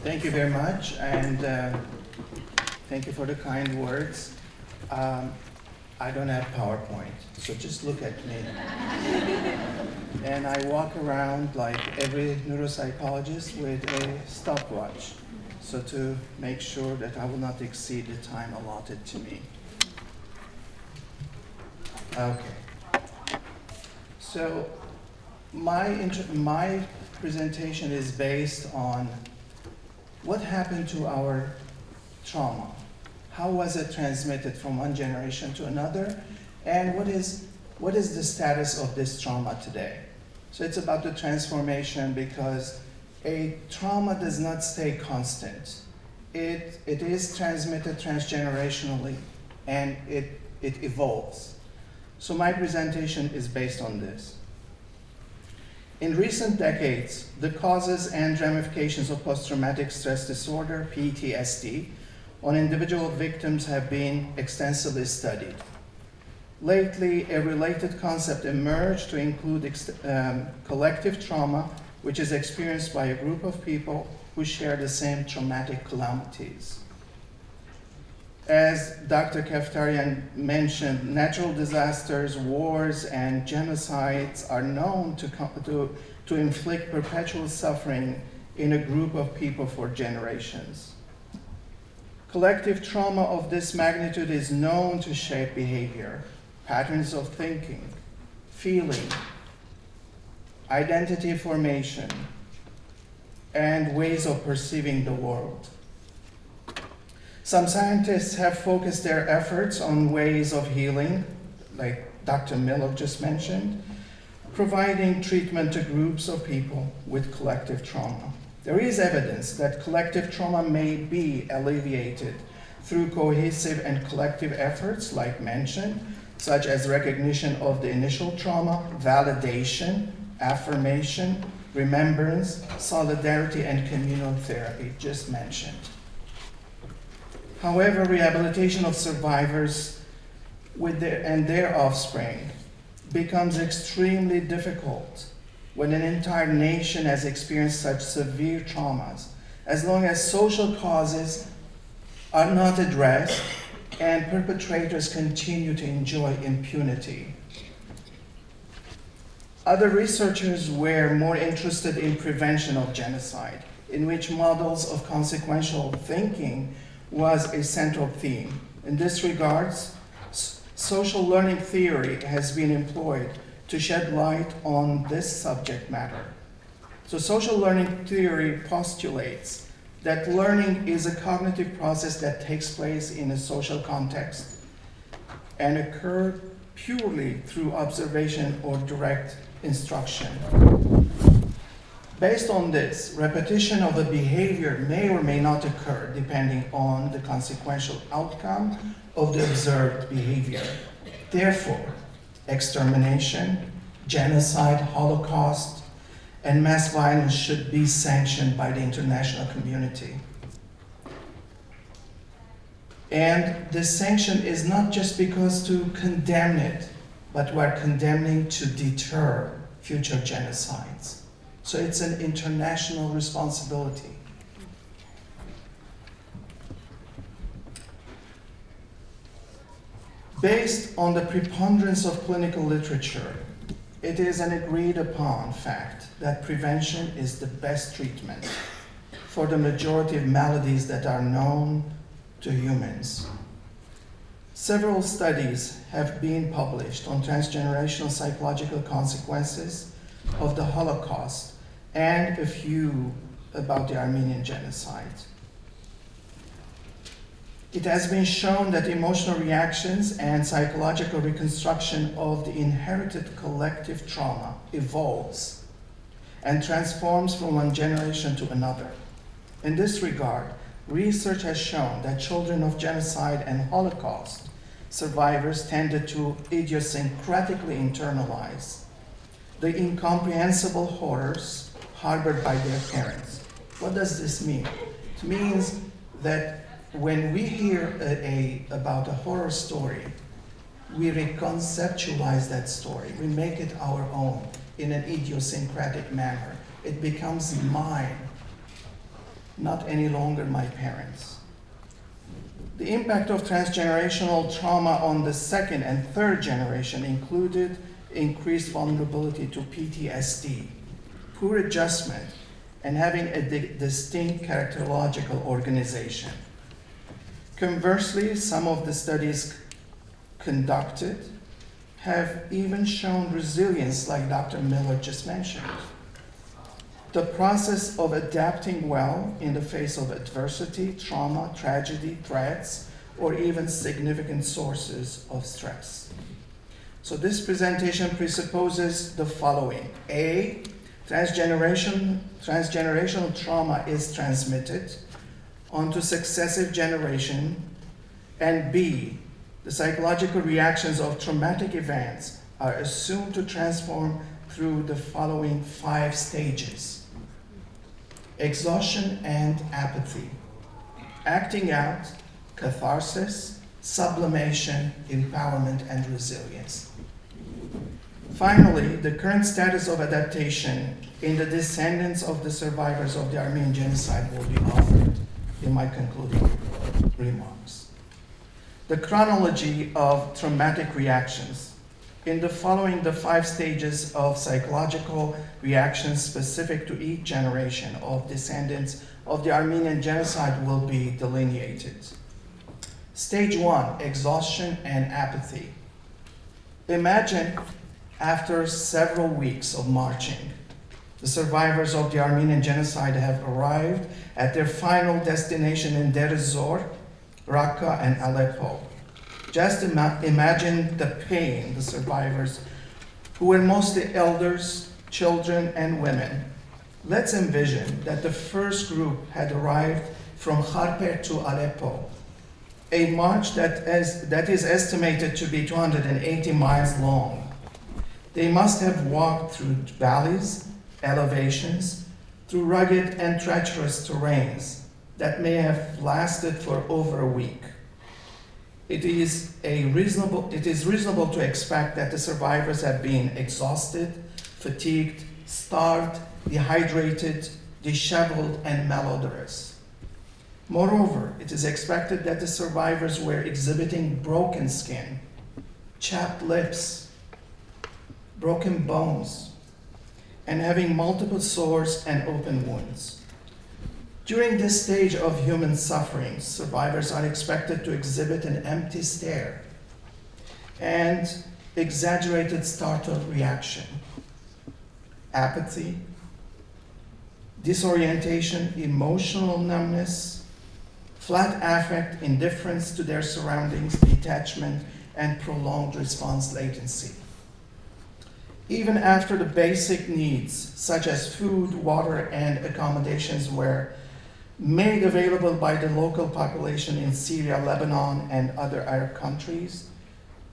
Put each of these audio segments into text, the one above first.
Thank you very much, and thank you for the kind words. I don't have PowerPoint, so just look at me. And I walk around like every neuropsychologist with a stopwatch, so to make sure that I will not exceed the time allotted to me. Okay. So my presentation is based on what happened to our trauma. How was it transmitted from one generation to another? And what is the status of this trauma today? So it's about the transformation, because a trauma does not stay constant. It is transmitted transgenerationally, and it evolves. So my presentation is based on this. In recent decades, the causes and ramifications of post-traumatic stress disorder, PTSD, on individual victims have been extensively studied. Lately, a related concept emerged to include collective trauma, which is experienced by a group of people who share the same traumatic calamities. As Dr. Catharsis mentioned, natural disasters, wars, and genocides are known to inflict perpetual suffering in a group of people for generations. Collective trauma of this magnitude is known to shape behavior, patterns of thinking, feeling, identity formation, and ways of perceiving the world. Some scientists have focused their efforts on ways of healing, like Dr. Miller just mentioned, providing treatment to groups of people with collective trauma. There is evidence that collective trauma may be alleviated through cohesive and collective efforts, like mentioned, such as recognition of the initial trauma, validation, affirmation, remembrance, solidarity, and communal therapy, just mentioned. However, rehabilitation of survivors and their offspring becomes extremely difficult when an entire nation has experienced such severe traumas, as long as social causes are not addressed and perpetrators continue to enjoy impunity. Other researchers were more interested in prevention of genocide, in which models of consequential thinking was a central theme. In this regard, social learning theory has been employed to shed light on this subject matter. So social learning theory postulates that learning is a cognitive process that takes place in a social context and occurs purely through observation or direct instruction. Based on this, repetition of a behavior may or may not occur depending on the consequential outcome of the observed behavior. Therefore, extermination, genocide, Holocaust, and mass violence should be sanctioned by the international community. And this sanction is not just because to condemn it, but we're condemning to deter future genocides. So it's an international responsibility. Based on the preponderance of clinical literature, it is an agreed upon fact that prevention is the best treatment for the majority of maladies that are known to humans. Several studies have been published on transgenerational psychological consequences of the Holocaust, and a few about the Armenian genocide. It has been shown that emotional reactions and psychological reconstruction of the inherited collective trauma evolves and transforms from one generation to another. In this regard, research has shown that children of genocide and Holocaust survivors tended to idiosyncratically internalize the incomprehensible horrors harbored by their parents. What does this mean? It means that when we hear about a horror story, we reconceptualize that story. We make it our own in an idiosyncratic manner. It becomes mine. not any longer my parents. The impact of transgenerational trauma on the second and third generation included increased vulnerability to PTSD, poor adjustment, and having a distinct characterological organization. Conversely, some of the studies conducted have even shown resilience, like Dr. Miller just mentioned. The process of adapting well in the face of adversity, trauma, tragedy, threats, or even significant sources of stress. So this presentation presupposes the following. A, transgenerational trauma is transmitted onto successive generations, and B, the psychological reactions of traumatic events are assumed to transform through the following 5 stages: exhaustion and apathy, acting out, catharsis, sublimation, empowerment, and resilience. Finally, the current status of adaptation in the descendants of the survivors of the Armenian genocide will be offered in my concluding remarks. The chronology of traumatic reactions. In the following, the 5 stages of psychological reactions specific to each generation of descendants of the Armenian genocide will be delineated. Stage 1, exhaustion and apathy. Imagine after several weeks of marching, the survivors of the Armenian genocide have arrived at their final destination in Deir ez-Zor, Raqqa, and Aleppo. Just imagine the pain the survivors, who were mostly elders, children, and women. Let's envision that the first group had arrived from Kharper to Aleppo, a march that is estimated to be 280 miles long. They must have walked through valleys, elevations, through rugged and treacherous terrains that may have lasted for over a week. It is reasonable to expect that the survivors have been exhausted, fatigued, starved, dehydrated, disheveled, and malodorous. Moreover, it is expected that the survivors were exhibiting broken skin, chapped lips, broken bones, and having multiple sores and open wounds. During this stage of human suffering, survivors are expected to exhibit an empty stare and exaggerated startle reaction, apathy, disorientation, emotional numbness, flat affect, indifference to their surroundings, detachment, and prolonged response latency. Even after the basic needs, such as food, water, and accommodations, were made available by the local population in Syria, Lebanon, and other Arab countries,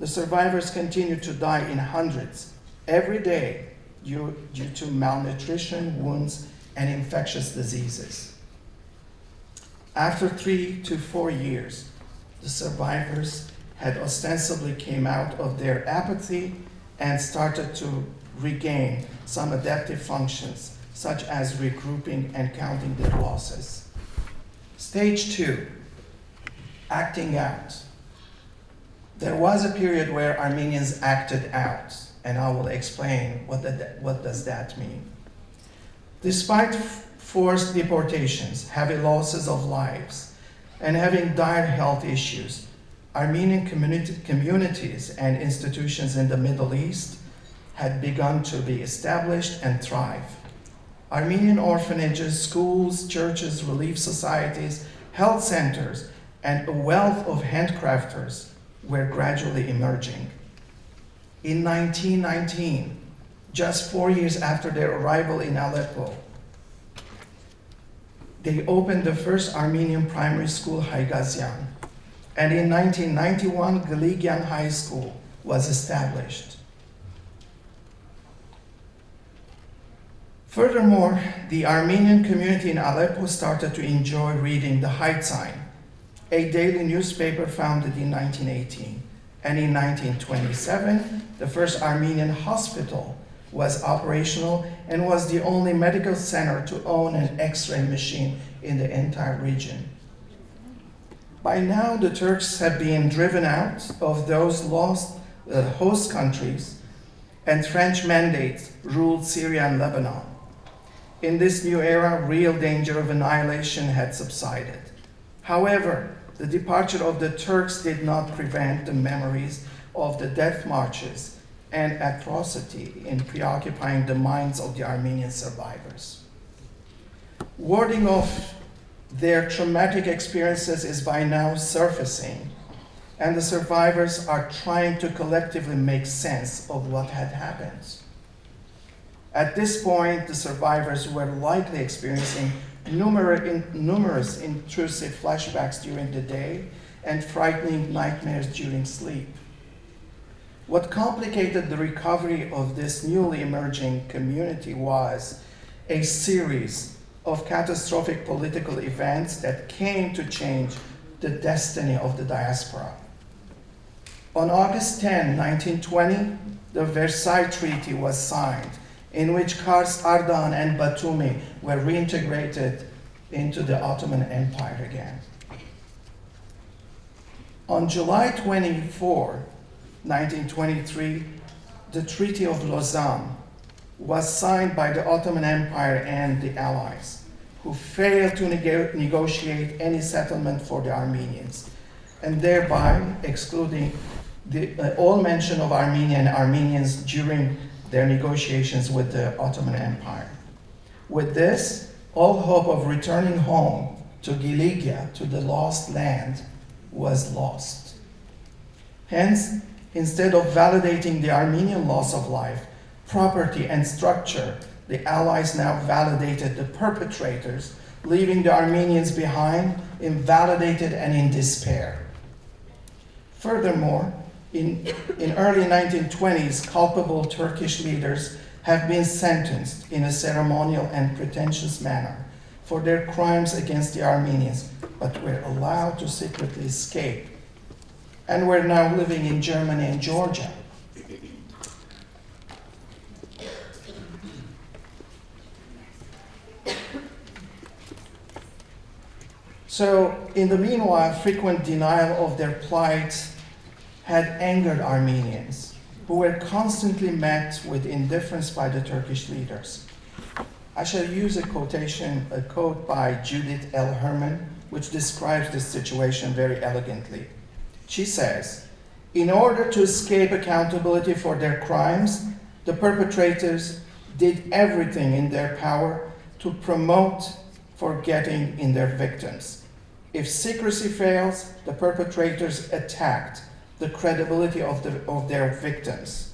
the survivors continue to die in hundreds every day due to malnutrition, wounds, and infectious diseases. After 3 to 4 years, the survivors had ostensibly came out of their apathy and started to regain some adaptive functions, such as regrouping and counting their losses. Stage 2, acting out. There was a period where Armenians acted out, and I will explain what does that mean. Despite forced deportations, heavy losses of lives, and having dire health issues, Armenian communities and institutions in the Middle East had begun to be established and thrive. Armenian orphanages, schools, churches, relief societies, health centers, and a wealth of handcrafters were gradually emerging. In 1919, just 4 years after their arrival in Aleppo, they opened the first Armenian primary school, Haygazyan, and in 1991, Galigyan High School was established. Furthermore, the Armenian community in Aleppo started to enjoy reading the Haytzain, a daily newspaper founded in 1918. And in 1927, the first Armenian hospital was operational and was the only medical center to own an X-ray machine in the entire region. By now, the Turks have been driven out of those lost host countries, and French mandates ruled Syria and Lebanon. In this new era, real danger of annihilation had subsided. However, the departure of the Turks did not prevent the memories of the death marches and atrocity in preoccupying the minds of the Armenian survivors. Wording of their traumatic experiences is by now surfacing, and the survivors are trying to collectively make sense of what had happened. At this point, the survivors were likely experiencing numerous intrusive flashbacks during the day and frightening nightmares during sleep. What complicated the recovery of this newly emerging community was a series of catastrophic political events that came to change the destiny of the diaspora. On August 10, 1920, the Versailles Treaty was signed, in which Kars, Ardahan, and Batumi were reintegrated into the Ottoman Empire again. On July 24, 1923, the Treaty of Lausanne was signed by the Ottoman Empire and the Allies, who failed to negotiate any settlement for the Armenians, and thereby excluding all mention of Armenians during their negotiations with the Ottoman Empire. With this, all hope of returning home to Giligia, to the lost land, was lost. Hence, instead of validating the Armenian loss of life, property, and structure, the Allies now validated the perpetrators, leaving the Armenians behind, invalidated and in despair. Furthermore, in early 1920s, culpable Turkish leaders have been sentenced in a ceremonial and pretentious manner for their crimes against the Armenians, but were allowed to secretly escape, and were now living in Germany and Georgia. So, in the meanwhile, frequent denial of their plight had angered Armenians, who were constantly met with indifference by the Turkish leaders. I shall use a quote by Judith L. Herman, which describes this situation very elegantly. She says, "In order to escape accountability for their crimes, the perpetrators did everything in their power to promote forgetting in their victims. If secrecy fails, the perpetrators attacked the credibility of their victims.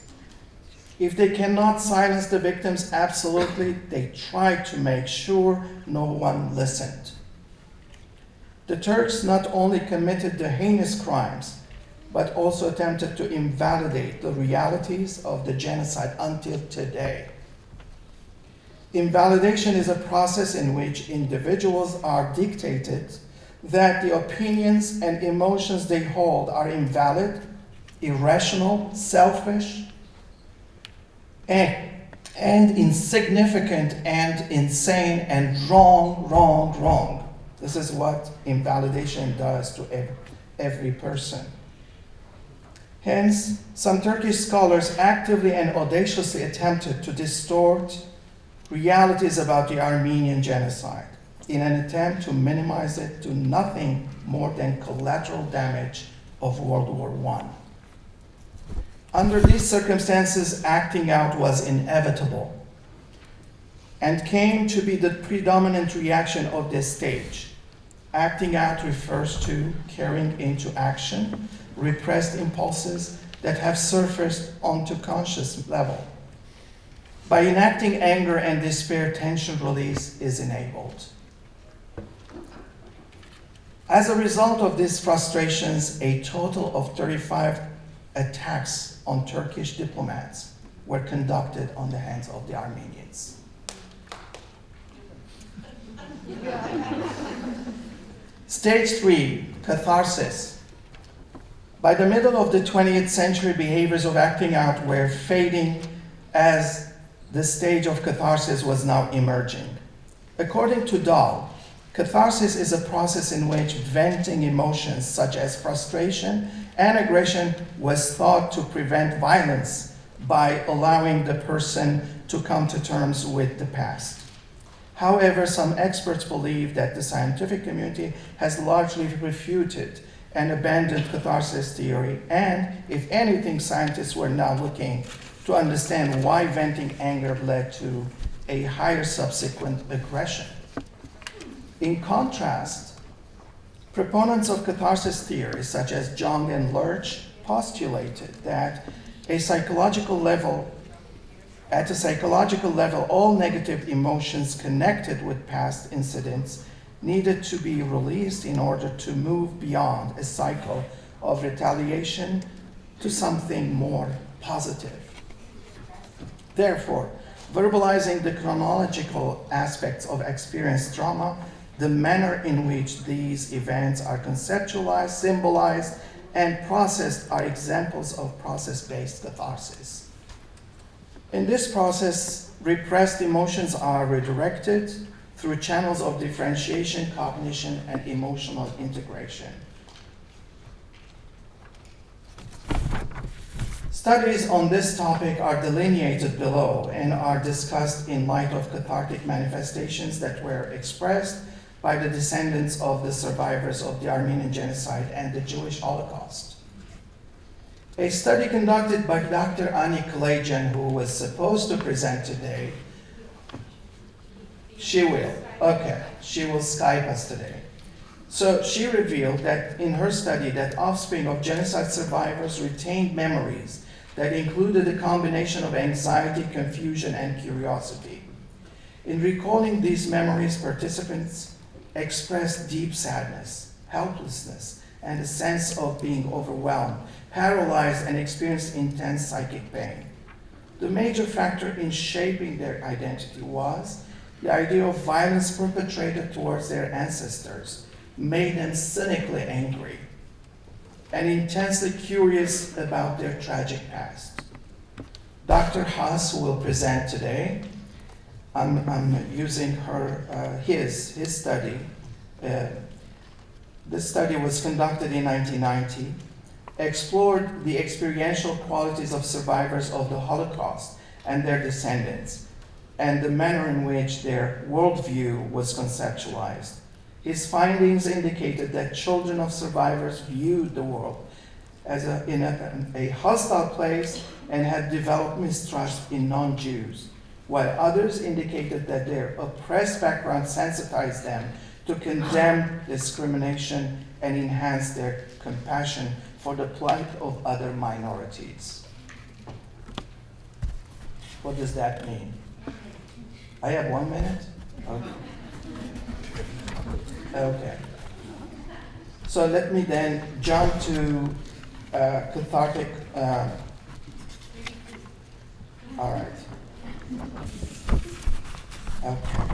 If they cannot silence the victims absolutely, they tried to make sure no one listened. The Turks not only committed the heinous crimes, but also attempted to invalidate the realities of the genocide until today. Invalidation is a process in which individuals are dictated that the opinions and emotions they hold are invalid, irrational, selfish, and insignificant and insane and wrong. This is what invalidation does to every person. Hence, some Turkish scholars actively and audaciously attempted to distort realities about the Armenian genocide in an attempt to minimize it to nothing more than collateral damage of World War I. Under these circumstances, acting out was inevitable and came to be the predominant reaction of this stage. Acting out refers to carrying into action repressed impulses that have surfaced onto conscious level. By enacting anger and despair, tension release is enabled. As a result of these frustrations, a total of 35 attacks on Turkish diplomats were conducted on the hands of the Armenians. Stage 3, catharsis. By the middle of the 20th century, behaviors of acting out were fading as the stage of catharsis was now emerging. According to Dahl, catharsis is a process in which venting emotions such as frustration and aggression was thought to prevent violence by allowing the person to come to terms with the past. However, some experts believe that the scientific community has largely refuted and abandoned catharsis theory, and if anything, scientists were now looking to understand why venting anger led to a higher subsequent aggression. In contrast, proponents of catharsis theory, such as Jung and Lurch, postulated that at a psychological level, all negative emotions connected with past incidents needed to be released in order to move beyond a cycle of retaliation to something more positive. Therefore, verbalizing the chronological aspects of experienced trauma, the manner in which these events are conceptualized, symbolized, and processed are examples of process-based catharsis. In this process, repressed emotions are redirected through channels of differentiation, cognition, and emotional integration. Studies on this topic are delineated below and are discussed in light of cathartic manifestations that were expressed by the descendants of the survivors of the Armenian Genocide and the Jewish Holocaust. A study conducted by Dr. Ani Kalajian, who was supposed to present today, she will Skype us today. So she revealed that in her study that offspring of genocide survivors retained memories that included a combination of anxiety, confusion, and curiosity. In recalling these memories, participants expressed deep sadness, helplessness, and a sense of being overwhelmed, paralyzed, and experienced intense psychic pain. The major factor in shaping their identity was the idea of violence perpetrated towards their ancestors made them cynically angry and intensely curious about their tragic past. Dr. Haas will present today. I'm using his study. This study was conducted in 1990, explored the experiential qualities of survivors of the Holocaust and their descendants, and the manner in which their worldview was conceptualized. His findings indicated that children of survivors viewed the world as a hostile place and had developed mistrust in non-Jews, while others indicated that their oppressed background sensitized them to condemn discrimination and enhance their compassion for the plight of other minorities. What does that mean? I have 1 minute? Okay. So let me then jump to cathartic. All right. Okay.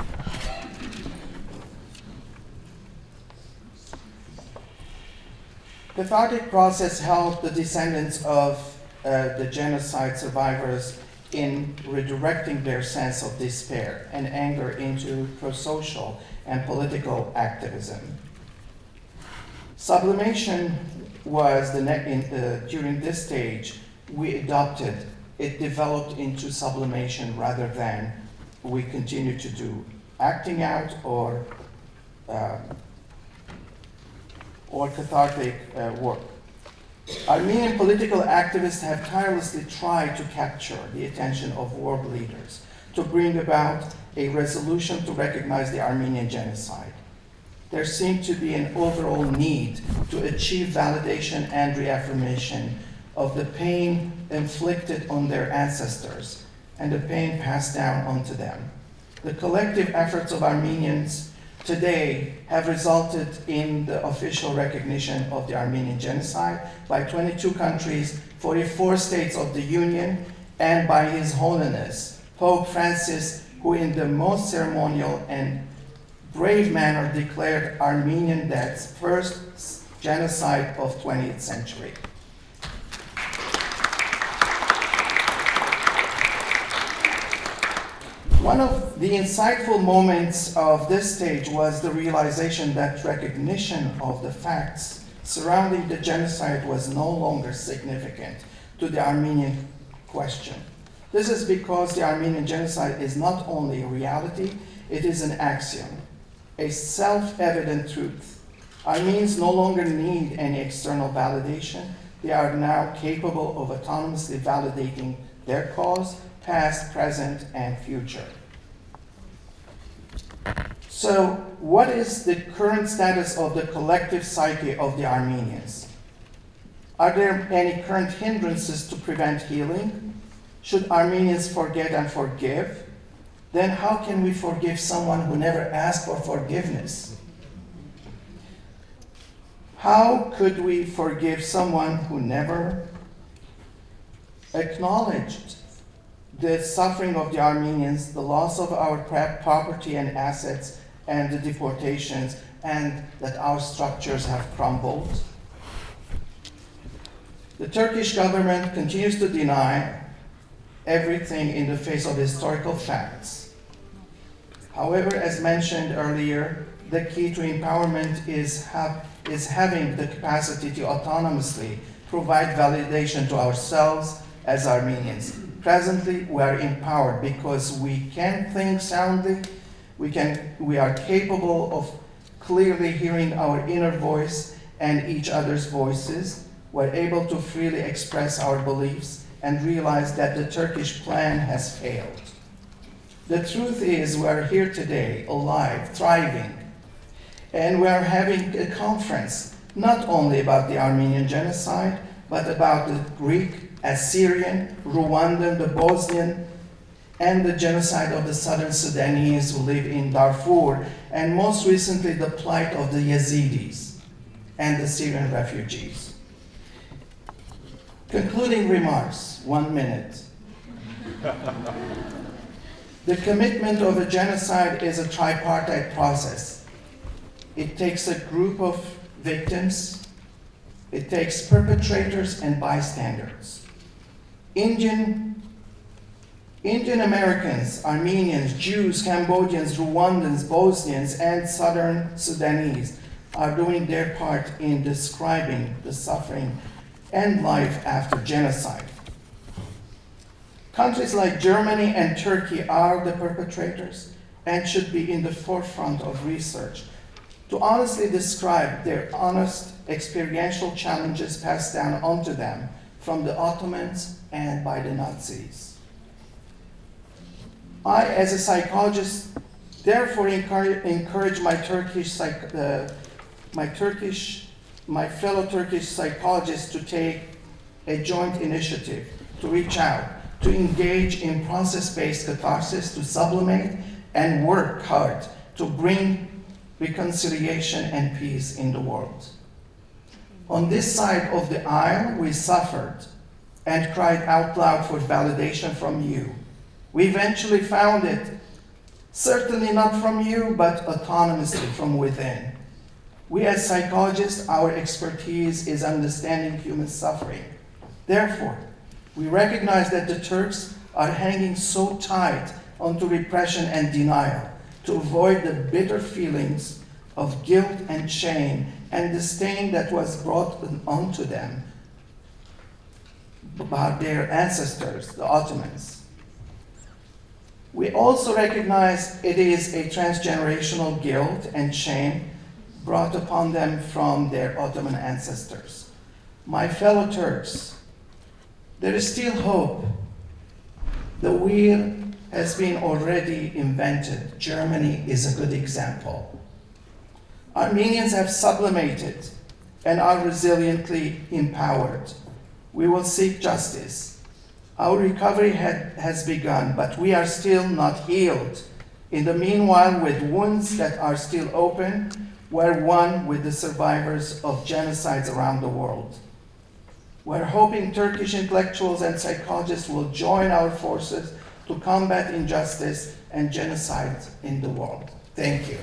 Cathartic process helped the descendants of the genocide survivors in redirecting their sense of despair and anger into pro-social and political activism. Sublimation was during this stage it developed into sublimation rather than we continue to do acting out or cathartic work. Armenian political activists have tirelessly tried to capture the attention of world leaders to bring about a resolution to recognize the Armenian genocide. There seemed to be an overall need to achieve validation and reaffirmation of the pain inflicted on their ancestors and the pain passed down onto them. The collective efforts of Armenians today have resulted in the official recognition of the Armenian genocide by 22 countries, 44 states of the Union, and by His Holiness, Pope Francis, who in the most ceremonial and brave manner declared Armenian deaths first genocide of 20th century. One of the insightful moments of this stage was the realization that recognition of the facts surrounding the genocide was no longer significant to the Armenian question. This is because the Armenian genocide is not only a reality, it is an axiom, a self-evident truth. Armenians no longer need any external validation. They are now capable of autonomously validating their cause, past, present, and future. So, what is the current status of the collective psyche of the Armenians? Are there any current hindrances to prevent healing? Should Armenians forget and forgive? Then how can we forgive someone who never asked for forgiveness? How could we forgive someone who never acknowledged the suffering of the Armenians, the loss of our property and assets, and the deportations, and that our structures have crumbled? The Turkish government continues to deny everything in the face of historical facts. However, as mentioned earlier, the key to empowerment is having the capacity to autonomously provide validation to ourselves as Armenians. Presently, we are empowered because we can think soundly, we are capable of clearly hearing our inner voice and each other's voices. We're able to freely express our beliefs and realize that the Turkish plan has failed. The truth is, we are here today, alive, thriving, and we are having a conference not only about the Armenian genocide, but about the Greek, Assyrian, Rwandan, the Bosnian, and the genocide of the Southern Sudanese who live in Darfur, and most recently the plight of the Yazidis and the Syrian refugees. Concluding remarks, 1 minute. The commitment of a genocide is a tripartite process. It takes a group of victims, it takes perpetrators and bystanders. Indian Americans, Armenians, Jews, Cambodians, Rwandans, Bosnians, and Southern Sudanese are doing their part in describing the suffering and life after genocide. Countries like Germany and Turkey are the perpetrators and should be in the forefront of research to honestly describe their honest experiential challenges passed down onto them from the Ottomans and by the Nazis. I, as a psychologist, therefore encourage my fellow Turkish psychologists to take a joint initiative, to reach out, to engage in process-based catharsis, to sublimate and work hard to bring reconciliation and peace in the world. On this side of the aisle, we suffered and cried out loud for validation from you. We eventually found it, certainly not from you, but autonomously from within. We as psychologists, our expertise is understanding human suffering. Therefore, we recognize that the Turks are hanging so tight onto repression and denial to avoid the bitter feelings of guilt and shame and disdain that was brought onto them by their ancestors, the Ottomans. We also recognize it is a transgenerational guilt and shame brought upon them from their Ottoman ancestors. My fellow Turks, there is still hope. The wheel has been already invented. Germany is a good example. Armenians have sublimated and are resiliently empowered. We will seek justice. Our recovery has begun, but we are still not healed. In the meanwhile, with wounds that are still open, we're one with the survivors of genocides around the world. We're hoping Turkish intellectuals and psychologists will join our forces to combat injustice and genocide in the world. Thank you.